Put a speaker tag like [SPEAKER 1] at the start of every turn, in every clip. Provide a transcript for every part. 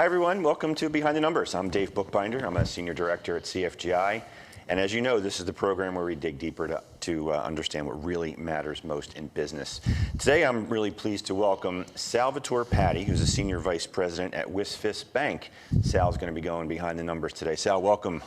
[SPEAKER 1] everyone, welcome to Behind the Numbers. I'm Dave Bookbinder. I'm a senior director at CFGI. And as you know, this is the program where we dig deeper to understand what really matters most in business. Today, I'm really pleased to welcome Salvatore Patti, who's a senior vice president at WSFS Bank. Sal's going to be going behind the numbers today. Sal, welcome.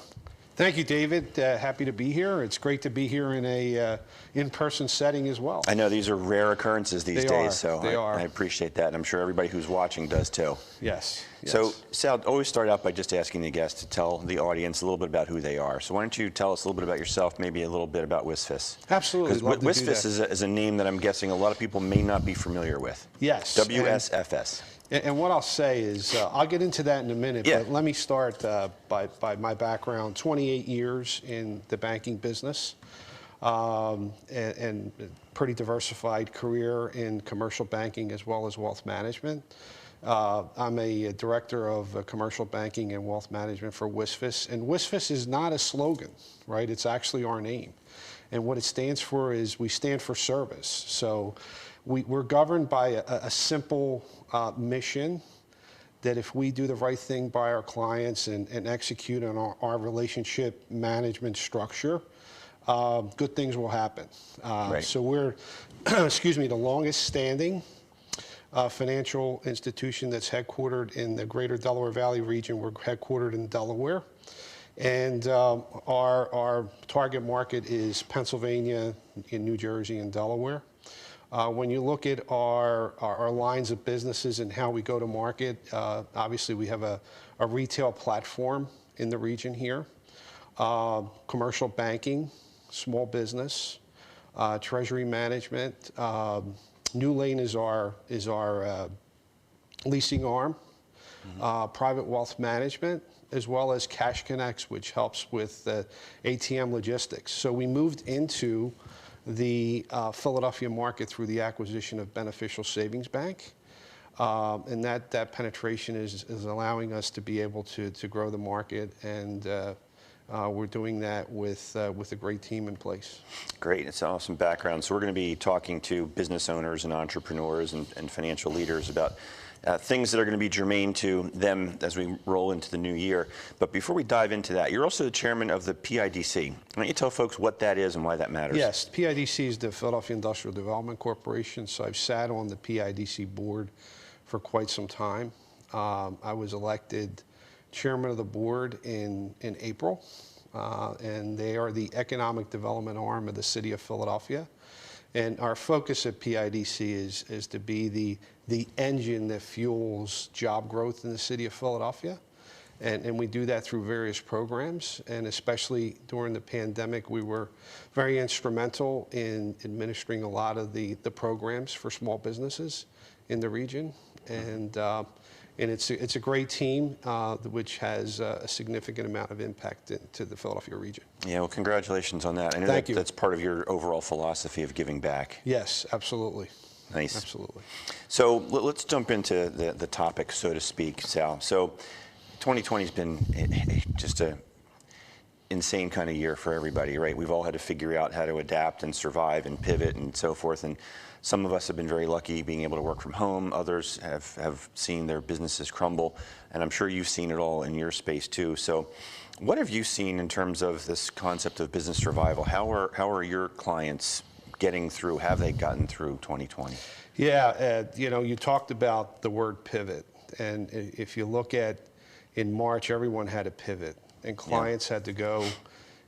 [SPEAKER 2] Thank you, David. Happy to be here. It's great to be here in a in-person setting as well.
[SPEAKER 1] I know these are rare occurrences these days, so I appreciate that. And I'm sure everybody who's watching does too.
[SPEAKER 2] Yes.
[SPEAKER 1] So, Sal, always start out by just asking the guests to tell the audience a little bit about who they are. So why don't you tell us a little bit about yourself, maybe a little bit about WSFS?
[SPEAKER 2] Absolutely.
[SPEAKER 1] Because WSFS is a name that I'm guessing a lot of people may not be familiar with.
[SPEAKER 2] Yes.
[SPEAKER 1] WSFS.
[SPEAKER 2] And what I'll say is, I'll get into that in a minute, but let me start by my background. 28 years in the banking business, and pretty diversified career in commercial banking as well as wealth management. I'm a director of commercial banking and wealth management for WSFS, and WSFS is not a slogan, right? It's actually our name. And what it stands for is we stand for service. So we're governed by a simple mission that if we do the right thing by our clients and execute on our relationship management structure, good things will happen.
[SPEAKER 1] Right.
[SPEAKER 2] So we're, excuse me, the longest standing financial institution that's headquartered in the greater Delaware Valley region. We're headquartered in Delaware. And our target market is Pennsylvania, in New Jersey, and Delaware. When you look at our lines of businesses and how we go to market, obviously we have a retail platform in the region here, commercial banking, small business, treasury management. New Lane is our leasing arm, private wealth management, as well as Cash Connects, which helps with ATM logistics. So we moved into the Philadelphia market through the acquisition of Beneficial Savings Bank. And that penetration is allowing us to be able to grow the market, and we're doing that with a great team in place.
[SPEAKER 1] Great, it's an awesome background. So we're going to be talking to business owners and entrepreneurs and financial leaders about things that are going to be germane to them as we roll into the new year. But before we dive into that, you're also the chairman of the PiDC. Why don't you tell folks what that is and why that matters?
[SPEAKER 2] Yes, PiDC is the Philadelphia Industrial Development Corporation. So I've sat on the PiDC board for quite some time. I was elected chairman of the board in April, and they are the economic development arm of the city of Philadelphia. And our focus at PiDC is to be the engine that fuels job growth in the city of Philadelphia. And we do that through various programs. And especially during the pandemic, we were very instrumental in administering a lot of the programs for small businesses in the region. And it's a great team, which has a significant amount of impact to the Philadelphia region.
[SPEAKER 1] Yeah, well, congratulations on that. I know that's part of your overall philosophy of giving back.
[SPEAKER 2] Yes, absolutely.
[SPEAKER 1] Nice.
[SPEAKER 2] Absolutely.
[SPEAKER 1] So let's jump into the topic, so to speak, Sal. So 2020 has been just a insane kind of year for everybody, right? We've all had to figure out how to adapt and survive and pivot and so forth. And some of us have been very lucky being able to work from home. Others have seen their businesses crumble. And I'm sure you've seen it all in your space too. So what have you seen in terms of this concept of business survival? How are your clients getting through? Have they gotten through 2020?
[SPEAKER 2] Yeah, you talked about the word pivot. And if you look at in March, everyone had to pivot. And clients had to go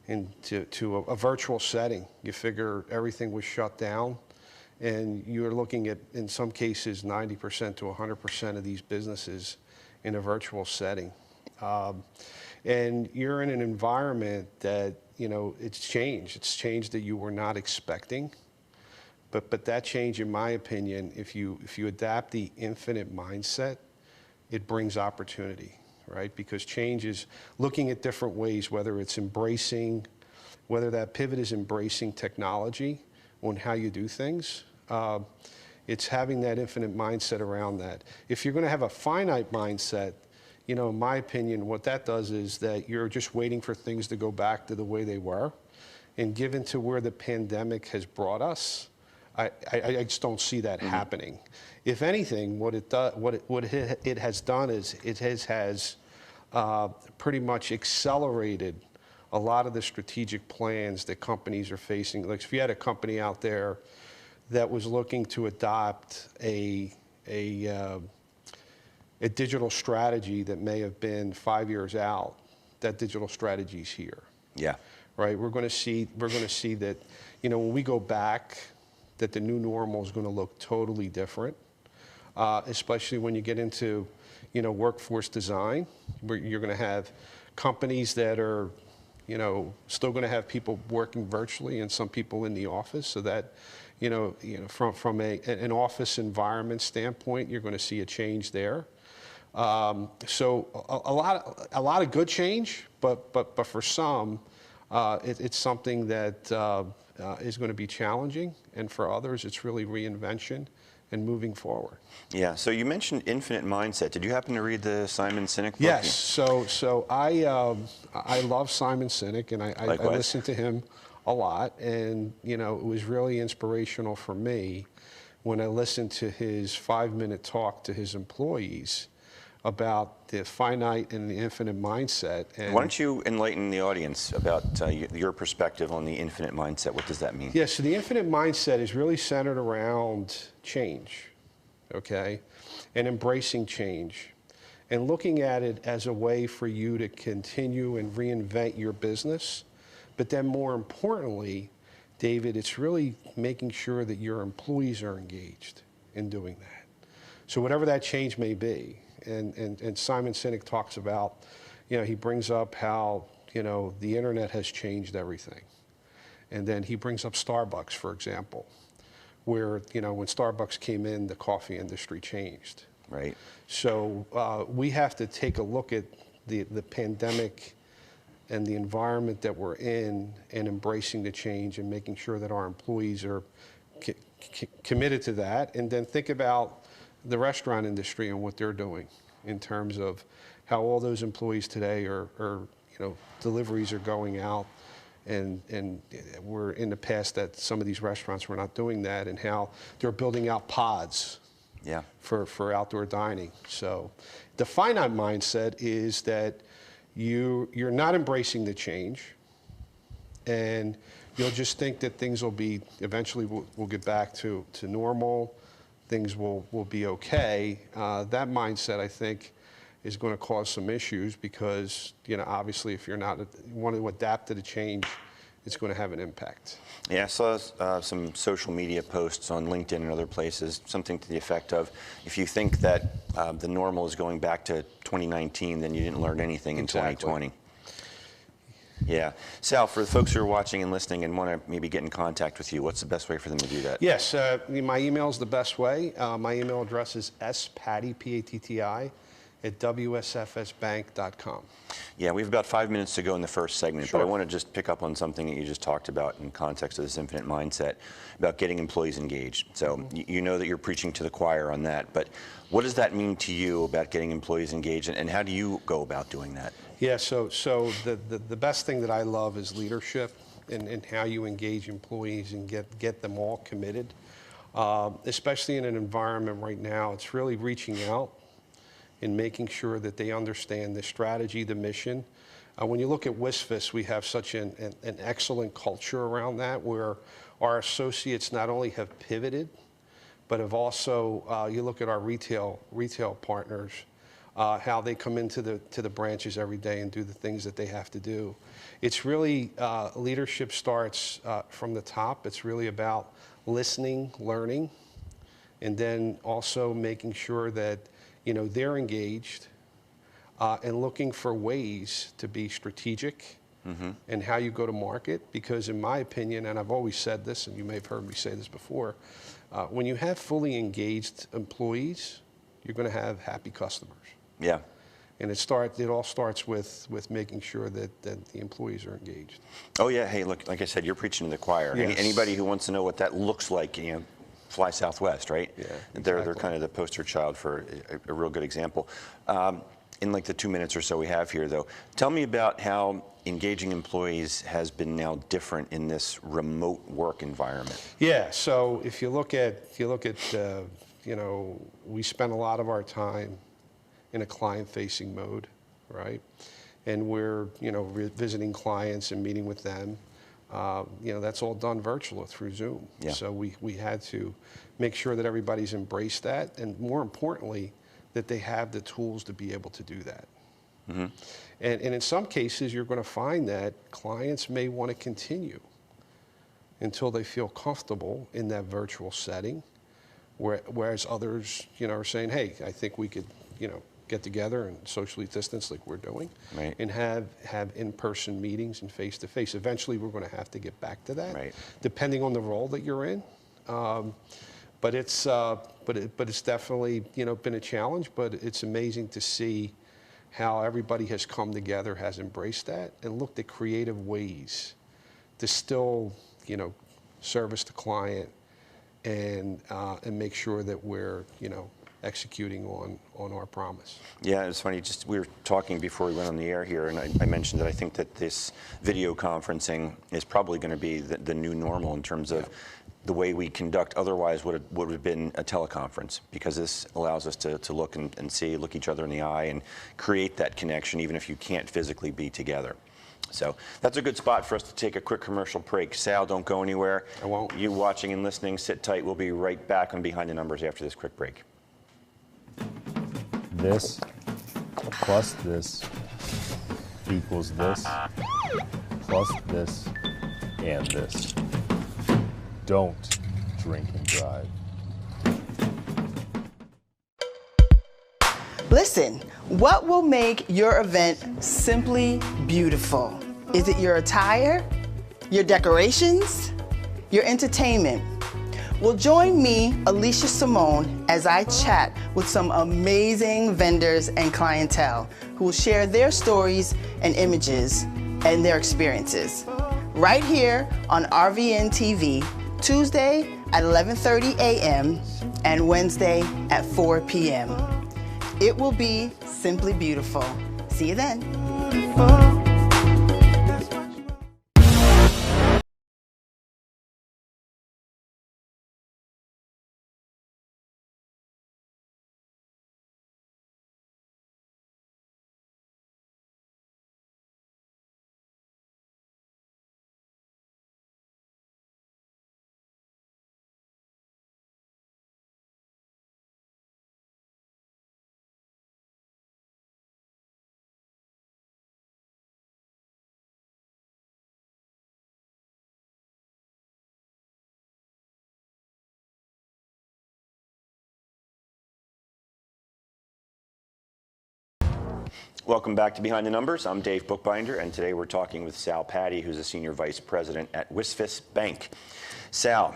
[SPEAKER 2] into a virtual setting. You figure everything was shut down. And you're looking at, in some cases, 90% to 100% of these businesses in a virtual setting. And you're in an environment that, it's changed. It's changed that you were not expecting. But that change, in my opinion, if you adapt the infinite mindset, it brings opportunity, right? Because change is looking at different ways, whether that pivot is embracing technology on how you do things. It's having that infinite mindset around that. If you're going to have a finite mindset, in my opinion, what that does is that you're just waiting for things to go back to the way they were. And given to where the pandemic has brought us, I just don't see that happening. If anything, what it has done is it has pretty much accelerated a lot of the strategic plans that companies are facing. Like if you had a company out there that was looking to adopt a digital strategy that may have been 5 years out, that digital strategy's here.
[SPEAKER 1] Yeah.
[SPEAKER 2] Right. We're going to see that, when we go back, that the new normal is going to look totally different, especially when you get into, workforce design, where you're going to have companies that are, still going to have people working virtually and some people in the office, so that, from an office environment standpoint, you're going to see a change there. So a lot of good change, but for some, it's something that is going to be challenging, and for others, it's really reinvention and moving forward.
[SPEAKER 1] Yeah. So you mentioned infinite mindset. Did you happen to read the Simon Sinek book?
[SPEAKER 2] Yes. So I love Simon Sinek, and I listen to him a lot, and it was really inspirational for me when I listened to his 5-minute talk to his employees about the finite and the infinite mindset. And
[SPEAKER 1] why don't you enlighten the audience about your perspective on the infinite mindset? What does that mean?
[SPEAKER 2] Yeah, so the infinite mindset is really centered around change, okay, and embracing change, and looking at it as a way for you to continue and reinvent your business. But then more importantly, David, it's really making sure that your employees are engaged in doing that. So whatever that change may be. And Simon Sinek talks about, he brings up how, the internet has changed everything. And then he brings up Starbucks, for example, where, when Starbucks came in, the coffee industry changed.
[SPEAKER 1] Right.
[SPEAKER 2] So we have to take a look at the pandemic and the environment that we're in, and embracing the change and making sure that our employees are committed to that. And then think about the restaurant industry and what they're doing in terms of how all those employees today are deliveries are going out, and we're in the past that some of these restaurants were not doing that, and how they're building out pods for outdoor dining. So the finite mindset is that you're not embracing the change, and you'll just think that things will be, eventually we'll get back to normal, things will be okay. That mindset, I think, is going to cause some issues, because, obviously if you're not want to adapt to the change, it's going to have an impact.
[SPEAKER 1] Yeah, I saw some social media posts on LinkedIn and other places, something to the effect of, if you think that the normal is going back to 2019, then you didn't learn anything in 2020. Yeah. Sal, for the folks who are watching and listening and want to maybe get in contact with you, what's the best way for them to do that?
[SPEAKER 2] Yes, my email is the best way. My email address is spatti, P-A-T-T-I, at WSFSbank.com.
[SPEAKER 1] Yeah, we have about 5 minutes to go in the first segment,
[SPEAKER 2] Sure.
[SPEAKER 1] but I want to just pick up on something that you just talked about in context of this infinite mindset, about getting employees engaged. So you know that you're preaching to the choir on that, but what does that mean to you about getting employees engaged, and how do you go about doing that?
[SPEAKER 2] Yeah, so the best thing that I love is leadership, and how you engage employees and get them all committed. Especially in an environment right now, it's really reaching out and making sure that they understand the strategy, the mission. When you look at WSFS, we have such an excellent culture around that, where our associates not only have pivoted, but have also, you look at our retail partners, how they come into the branches every day and do the things that they have to do. It's really, leadership starts from the top. It's really about listening, learning, and then also making sure that they're engaged, and looking for ways to be strategic and how you go to market. Because in my opinion, and I've always said this, and you may have heard me say this before, when you have fully engaged employees, you're going to have happy customers.
[SPEAKER 1] Yeah.
[SPEAKER 2] And it all starts with making sure that the employees are engaged.
[SPEAKER 1] Oh yeah, hey, look, like I said, you're preaching to the choir.
[SPEAKER 2] Yes.
[SPEAKER 1] Anybody who wants to know what that looks like, fly Southwest, right?
[SPEAKER 2] Yeah,
[SPEAKER 1] They're
[SPEAKER 2] exactly.
[SPEAKER 1] kind of the poster child for a real good example. In like the 2 minutes or so we have here, though, tell me about how engaging employees has been now different in this remote work environment?
[SPEAKER 2] Yeah. So if you look at you know, we spend a lot of our time in a client-facing mode, right? And we're, you know, visiting clients and meeting with them. You know, that's all done virtual through Zoom.
[SPEAKER 1] Yeah.
[SPEAKER 2] So we had to make sure that everybody's embraced that, and more importantly, that they have the tools to be able to do that.
[SPEAKER 1] Mm-hmm.
[SPEAKER 2] And in some cases, you're going to find that clients may want to continue until they feel comfortable in that virtual setting, whereas others, you know, are saying, hey, I think we could, you know, get together and socially distance like we're doing,
[SPEAKER 1] right,
[SPEAKER 2] and have in-person meetings and face-to-face. Eventually, we're going to have to get back to that,
[SPEAKER 1] right,
[SPEAKER 2] depending on the role that you're in. But it's definitely, you know, been a challenge. But it's amazing to see how everybody has come together, has embraced that, and looked at creative ways to still, you know, service the client and make sure that we're, you know, executing on our promise.
[SPEAKER 1] Yeah, it's funny, just we were talking before we went on the air here, and I mentioned that I think that this video conferencing is probably going to be the new normal in terms of the way we conduct otherwise would have been a teleconference, because this allows us to look and see, look each other in the eye and create that connection even if you can't physically be together. So that's a good spot for us to take a quick commercial break. Sal, don't go anywhere.
[SPEAKER 2] I won't.
[SPEAKER 1] You watching and listening, sit tight. We'll be right back on Behind the Numbers after this quick break.
[SPEAKER 3] This plus this equals this plus this and this. Don't drink and drive.
[SPEAKER 4] Listen, what will make your event simply beautiful? Is it your attire, your decorations, your entertainment? Well, join me, Alicia Simone, as I chat with some amazing vendors and clientele who will share their stories and images and their experiences. Right here on RVN TV, Tuesday at 11:30 a.m. and Wednesday at 4 p.m. It will be simply beautiful. See you then.
[SPEAKER 1] Welcome back to Behind the Numbers. I'm Dave Bookbinder, and today we're talking with Sal Patti, who's a Senior Vice President at WSFS Bank. Sal,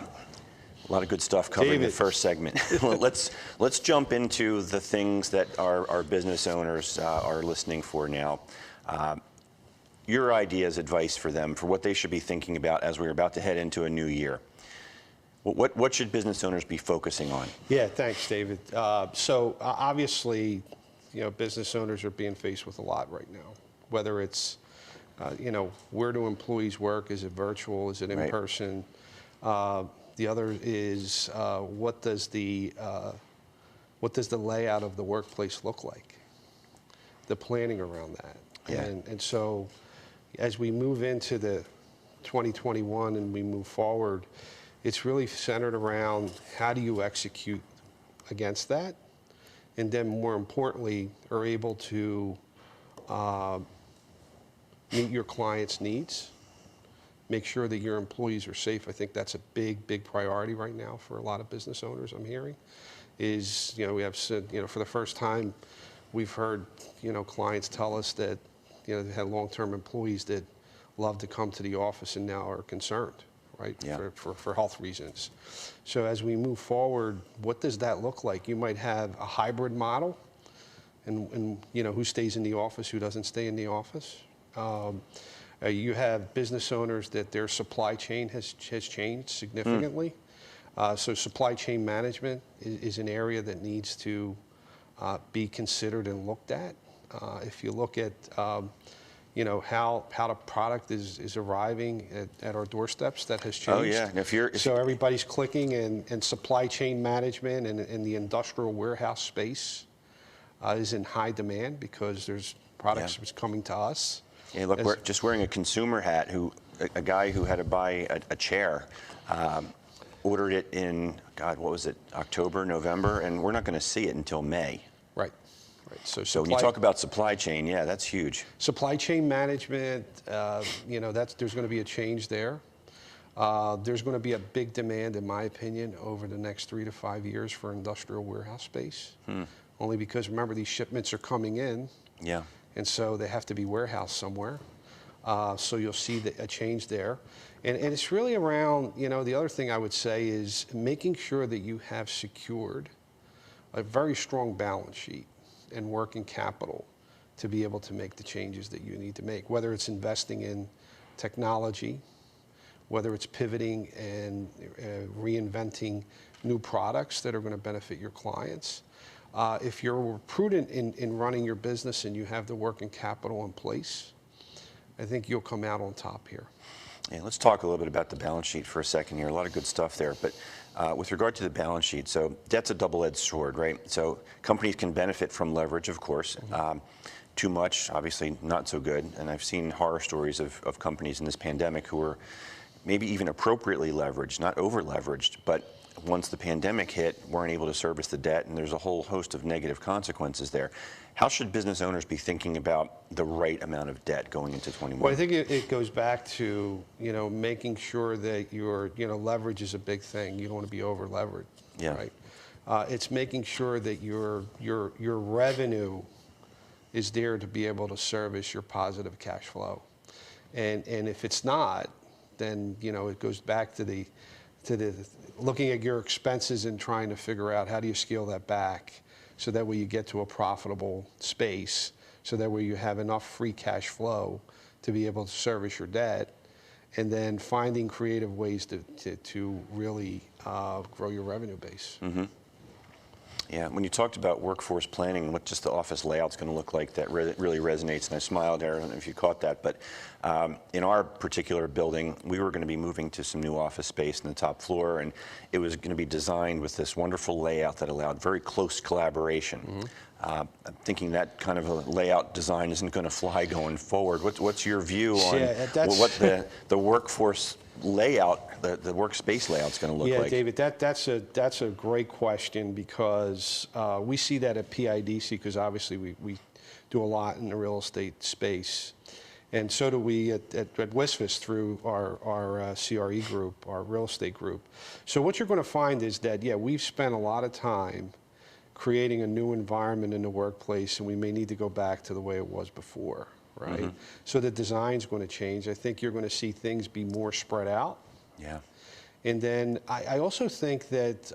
[SPEAKER 1] a lot of good stuff covered in the first segment. let's jump into the things that our business owners are listening for now. Your ideas, advice for them, for what they should be thinking about as we're about to head into a new year. What should business owners be focusing on?
[SPEAKER 2] Yeah, thanks, David. So obviously, you know, business owners are being faced with a lot right now, whether it's, you know, where do employees work? Is it virtual? Is it in person? The other is what does the layout of the workplace look like? The planning around that.
[SPEAKER 1] Yeah.
[SPEAKER 2] And so as we move into the 2021 and we move forward, it's really centered around how do you execute against that? And then more importantly, are able to meet your clients' needs, make sure that your employees are safe. I think that's a big priority right now for a lot of business owners, I'm hearing, is, you know, we have said, you know, for the first time, we've heard, you know, clients tell us that, you know, they had long-term employees that love to come to the office and now are concerned, right, for health reasons. So as we move forward, what does that look like? You might have a hybrid model, and you know, who stays in the office, who doesn't stay in the office. You have business owners that their supply chain has changed significantly. So supply chain management is an area that needs to be considered and looked at. If you look at, how the product is arriving at our doorsteps. That has changed.
[SPEAKER 1] Oh yeah, and
[SPEAKER 2] so everybody's clicking, and supply chain management and the industrial warehouse space is in high demand because there's products that's coming to us.
[SPEAKER 1] Yeah, look, we're just wearing a consumer hat. A guy who had to buy a chair, ordered it in, God, what was it, October, November, and we're not going to see it until May.
[SPEAKER 2] Right.
[SPEAKER 1] So when you talk about supply chain, yeah, that's huge.
[SPEAKER 2] Supply chain management, there's going to be a change there. There's going to be a big demand, in my opinion, over the next 3 to 5 years for industrial warehouse space. Only because, remember, these shipments are coming in.
[SPEAKER 1] Yeah.
[SPEAKER 2] And so they have to be warehoused somewhere. So you'll see a change there. And it's really around, the other thing I would say is making sure that you have secured a very strong balance sheet and working capital to be able to make the changes that you need to make, whether it's investing in technology, whether it's pivoting and reinventing new products that are going to benefit your clients. If you're prudent in running your business and you have the working capital in place, I think you'll come out on top here.
[SPEAKER 1] Yeah, let's talk a little bit about the balance sheet for a second here. A lot of good stuff there. But with regard to the balance sheet, so debt's a double-edged sword, right? So companies can benefit from leverage, of course. Too much, obviously not so good. And I've seen horror stories of companies in this pandemic who were maybe even appropriately leveraged, not over-leveraged, but once the pandemic hit, weren't able to service the debt, and there's a whole host of negative consequences there. How should business owners be thinking about the right amount of debt going into 21?
[SPEAKER 2] Well, I think it goes back to, making sure that your, leverage is a big thing. You don't want to be over-leveraged, right? It's making sure that your revenue is there to be able to service your positive cash flow. And if it's not, then, it goes back to the looking at your expenses and trying to figure out how do you scale that back so that way you get to a profitable space, so that way you have enough free cash flow to be able to service your debt, and then finding creative ways to really grow your revenue base.
[SPEAKER 1] Yeah, when you talked about workforce planning and what just the office layout's going to look like, that really resonates, and I smiled there. I don't know if you caught that, but in our particular building, we were going to be moving to some new office space in the top floor, and it was going to be designed with this wonderful layout that allowed very close collaboration. I'm thinking that kind of a layout design isn't going to fly going forward. What's your view on what the workforce layout, the workspace layout's going to look like?
[SPEAKER 2] Yeah, David, that's a great question, because we see that at PiDC, because obviously we do a lot in the real estate space, and so do we at WSFS through our CRE group, our real estate group. So what you're going to find is that, we've spent a lot of time creating a new environment in the workplace, and we may need to go back to the way it was before. Right? So the design's going to change. I think you're going to see things be more spread out.
[SPEAKER 1] Yeah.
[SPEAKER 2] And then I also think that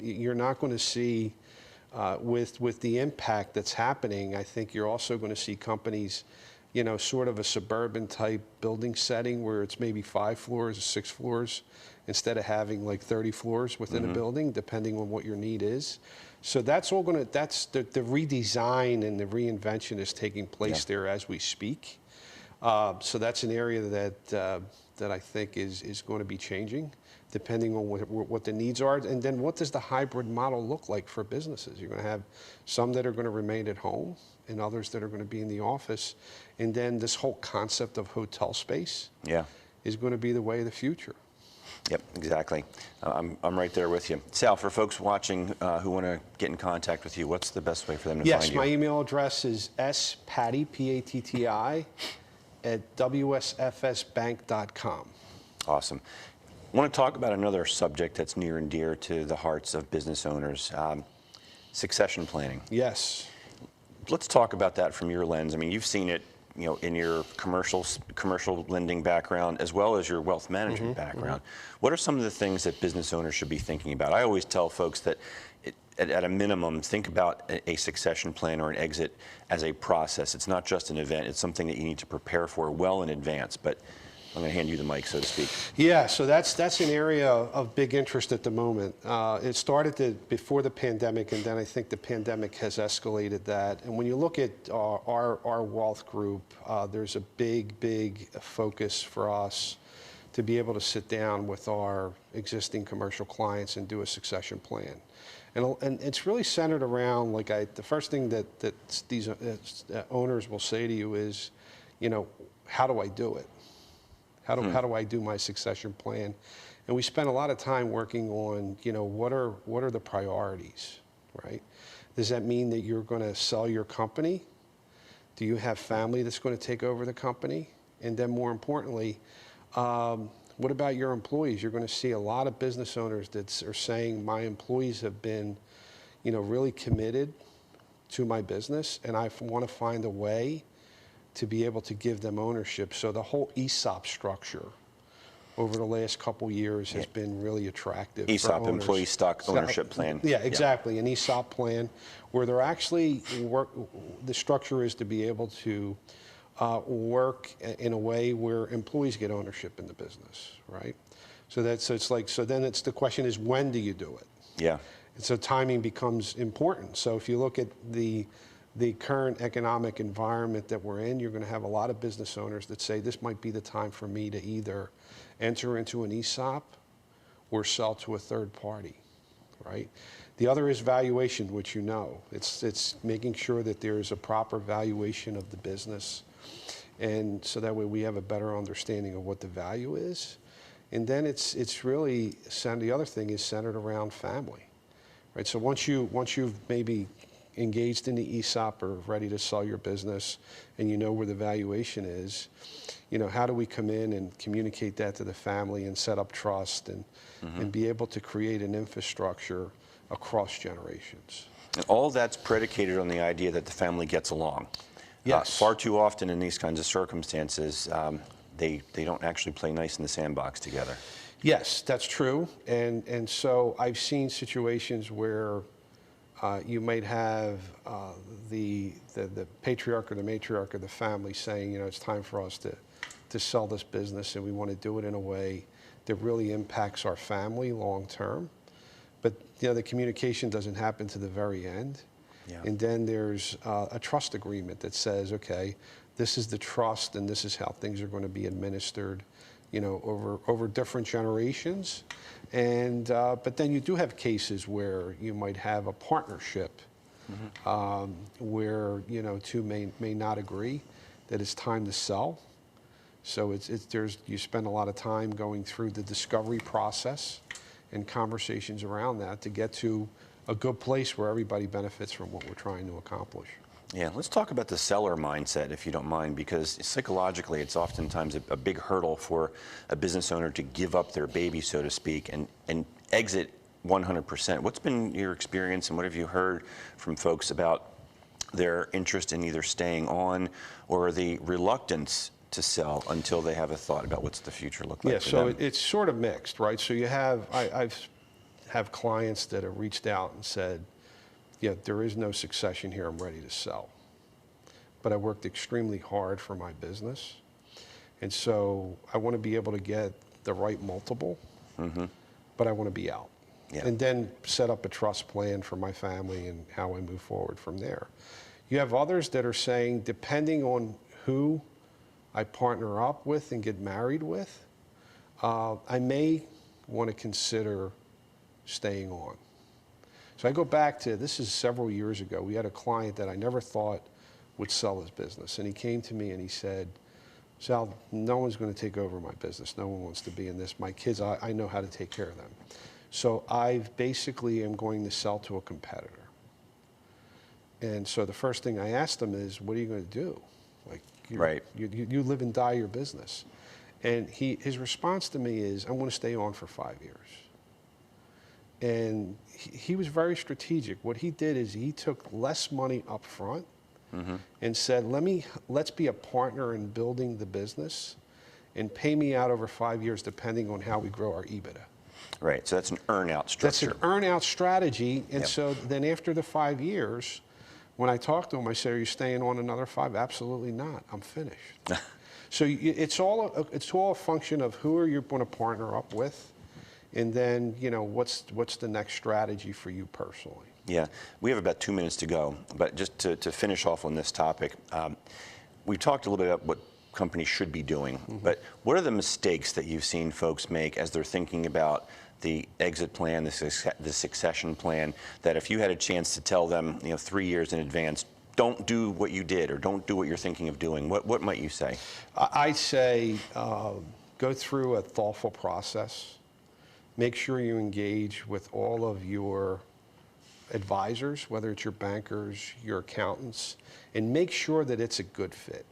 [SPEAKER 2] you're not going to see, with the impact that's happening, I think you're also going to see companies, sort of a suburban type building setting where it's maybe 5 floors or 6 floors instead of having like 30 floors within a building, depending on what your need is. So that's all going to, that's the redesign and the reinvention is taking place there as we speak. So that's an area that I think is going to be changing, depending on what the needs are. And then what does the hybrid model look like for businesses? You're going to have some that are going to remain at home and others that are going to be in the office. And then this whole concept of hotel space is going to be the way of the future.
[SPEAKER 1] Yep, exactly. I'm right there with you. Sal, for folks watching who want to get in contact with you, what's the best way for them to find you?
[SPEAKER 2] Yes, my email address is spatti, P-A-T-T-I, at WSFSbank.com.
[SPEAKER 1] Awesome. I want to talk about another subject that's near and dear to the hearts of business owners, succession planning.
[SPEAKER 2] Yes.
[SPEAKER 1] Let's talk about that from your lens. I mean, you've seen it, in your commercial lending background as well as your wealth management background. What are some of the things that business owners should be thinking about? I always tell folks that at a minimum, think about a succession plan or an exit as a process. It's not just an event. It's something that you need to prepare for well in advance. But I'm going to hand you the mic, so to speak.
[SPEAKER 2] Yeah, so that's an area of big interest at the moment. It started before the pandemic, and then I think the pandemic has escalated that. And when you look at our wealth group, there's a big focus for us to be able to sit down with our existing commercial clients and do a succession plan. And it's really centered around, like the first thing that these owners will say to you is, you know, how do I do it? How do I do my succession plan? And we spend a lot of time working on, you know, what are the priorities, right? Does that mean that you're going to sell your company? Do you have family that's going to take over the company? And then more importantly, what about your employees? You're going to see a lot of business owners that are saying, my employees have been, you know, really committed to my business, and I want to find a way to be able to give them ownership. So the whole ESOP structure over the last couple years has been really attractive.
[SPEAKER 1] ESOP, employee stock ownership plan.
[SPEAKER 2] Yeah, exactly. An ESOP plan where they're actually the structure is to be able to work in a way where employees get ownership in the business, right? So then it's the question is, when do you do it?
[SPEAKER 1] Yeah.
[SPEAKER 2] And so timing becomes important. So if you look at the current economic environment that we're in, you're going to have a lot of business owners that say this might be the time for me to either enter into an ESOP or sell to a third party, right? The other is valuation, which you know. It's making sure that there is a proper valuation of the business, and so that way we have a better understanding of what the value is. And then it's really, the other thing is centered around family, right? So once you've maybe engaged in the ESOP or ready to sell your business and you know where the valuation is, you know, how do we come in and communicate that to the family and set up trust and be able to create an infrastructure across generations?
[SPEAKER 1] And all that's predicated on the idea that the family gets along.
[SPEAKER 2] Yes.
[SPEAKER 1] Far too often in these kinds of circumstances, they don't actually play nice in the sandbox together.
[SPEAKER 2] Yes, that's true. And so I've seen situations where you might have the patriarch or the matriarch of the family saying, you know, it's time for us to sell this business, and we want to do it in a way that really impacts our family long term. But you know, the communication doesn't happen to the very end. Yeah. And then there's a trust agreement that says, okay, this is the trust, and this is how things are going to be administered, you know, over different generations. And but then you do have cases where you might have a partnership where, you know, two may not agree that it's time to sell. So you spend a lot of time going through the discovery process and conversations around that to get to a good place where everybody benefits from what we're trying to accomplish.
[SPEAKER 1] Yeah, let's talk about the seller mindset, if you don't mind, because psychologically it's oftentimes a big hurdle for a business owner to give up their baby, so to speak, and exit 100%. What's been your experience, and what have you heard from folks about their interest in either staying on or the reluctance to sell until they have a thought about what's the future look like?
[SPEAKER 2] Yeah, so it's sort of mixed, right? So you have, I've clients that have reached out and said, yeah, there is no succession here, I'm ready to sell. But I worked extremely hard for my business. And so I want to be able to get the right multiple, but I want to be out. Yeah. And then set up a trust plan for my family and how I move forward from there. You have others that are saying, depending on who I partner up with and get married with, I may want to consider staying on. So I go back to, this is several years ago, we had a client that I never thought would sell his business. And he came to me and he said, Sal, no one's going to take over my business. No one wants to be in this. My kids, I know how to take care of them. So I basically am going to sell to a competitor. And so the first thing I asked him is, what are you going to do? Like, you live and die your business. And his response to me is, I'm going to stay on for 5 years. And he was very strategic. What he did is he took less money up front and said, let's be a partner in building the business and pay me out over 5 years depending on how we grow our EBITDA.
[SPEAKER 1] Right, so that's an earn-out structure.
[SPEAKER 2] That's an earn-out strategy. And so then after the 5 years, when I talked to him, I said, are you staying on another 5? Absolutely not. I'm finished. So it's all a function of who are you going to partner up with, and then what's the next strategy for you personally.
[SPEAKER 1] Yeah, we have about 2 minutes to go, but just to finish off on this topic, we've talked a little bit about what companies should be doing, but what are the mistakes that you've seen folks make as they're thinking about the exit plan, the succession plan, that if you had a chance to tell them 3 years in advance, don't do what you did or don't do what you're thinking of doing, what might you say?
[SPEAKER 2] I'd say go through a thoughtful process. Make sure you engage with all of your advisors, whether it's your bankers, your accountants, and make sure that it's a good fit.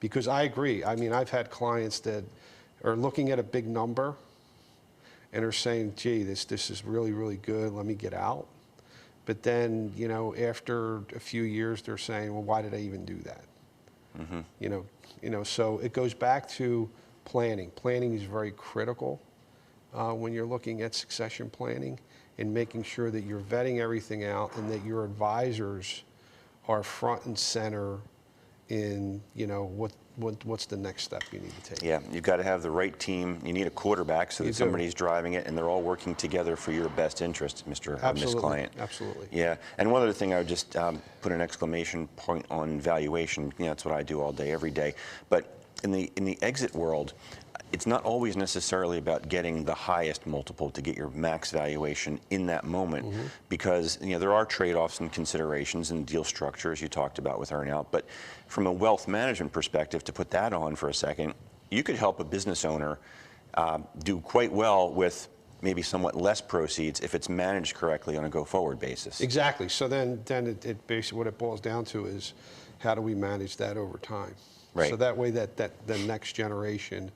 [SPEAKER 2] Because I agree. I mean, I've had clients that are looking at a big number and are saying, gee, this is really, really good, let me get out. But then, after a few years, they're saying, well, why did I even do that? So it goes back to planning. Planning is very critical when you're looking at succession planning, and making sure that you're vetting everything out and that your advisors are front and center in, what's the next step you need to take.
[SPEAKER 1] Yeah, you've got to have the right team. You need a quarterback so that somebody's driving it and they're all working together for your best interest, Mr. or Miss Client.
[SPEAKER 2] Absolutely.
[SPEAKER 1] Yeah, and one other thing I would just put an exclamation point on valuation. That's what I do all day, every day. But in the exit world, it's not always necessarily about getting the highest multiple to get your max valuation in that moment, because there are trade-offs and considerations and deal structure, as you talked about with earn-out. But from a wealth management perspective, to put that on for a second, you could help a business owner do quite well with maybe somewhat less proceeds if it's managed correctly on a go-forward basis.
[SPEAKER 2] Exactly. So then it basically what it boils down to is how do we manage that over time?
[SPEAKER 1] Right.
[SPEAKER 2] So that way that the next generation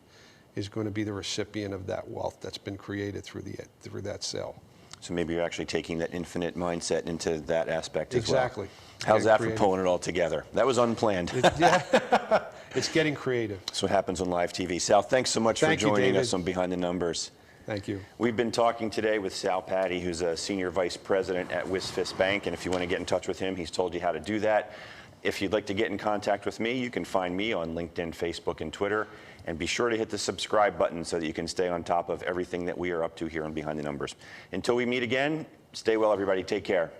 [SPEAKER 2] is going to be the recipient of that wealth that's been created through that sale.
[SPEAKER 1] So maybe you're actually taking that infinite mindset into that aspect as well.
[SPEAKER 2] Exactly.
[SPEAKER 1] How's that for pulling it all together? That was unplanned.
[SPEAKER 2] It's getting creative.
[SPEAKER 1] That's what happens on live TV. Sal, thanks so much for joining us on Behind the Numbers.
[SPEAKER 2] Thank you.
[SPEAKER 1] We've been talking today with Sal Patti, who's a Senior Vice President at WSFS Bank, and if you want to get in touch with him, he's told you how to do that. If you'd like to get in contact with me, you can find me on LinkedIn, Facebook, and Twitter. And be sure to hit the subscribe button so that you can stay on top of everything that we are up to here on Behind the Numbers. Until we meet again, stay well, everybody. Take care.